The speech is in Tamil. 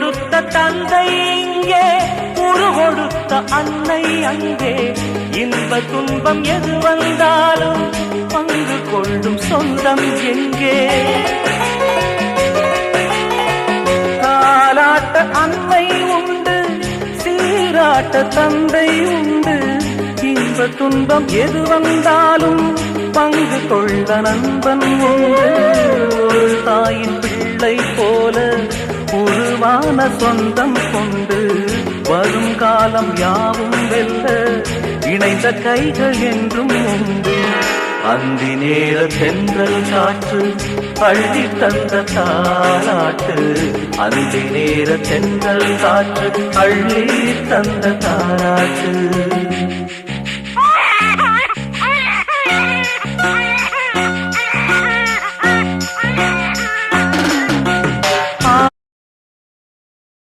கொடுத்த தந்தை இங்கே, உரு கொடுத்த அன்னை அங்கே. இன்ப துன்பம் எது வந்தாலும் பங்கு கொள்ளும் சொந்தம் எங்கே? தாலாட்ட அன்னை உண்டு, சீராட்ட தந்தை உண்டு. இன்ப துன்பம் எது வந்தாலும் பங்கு கொள்ள நண்பன் உண்டு. ஒரு தாயின் பிள்ளை போல உருவான சொந்தம் கொண்டு வரும் காலம் யாவும் வெல்ல இணைந்த கைகள் என்றும் உண்டு. அந்தி நேர தென்றல் காற்று அள்ளி தந்த தாலாட்டு, அந்தி நேர தென்றல் காற்று அள்ளி தந்த தாலாட்டு.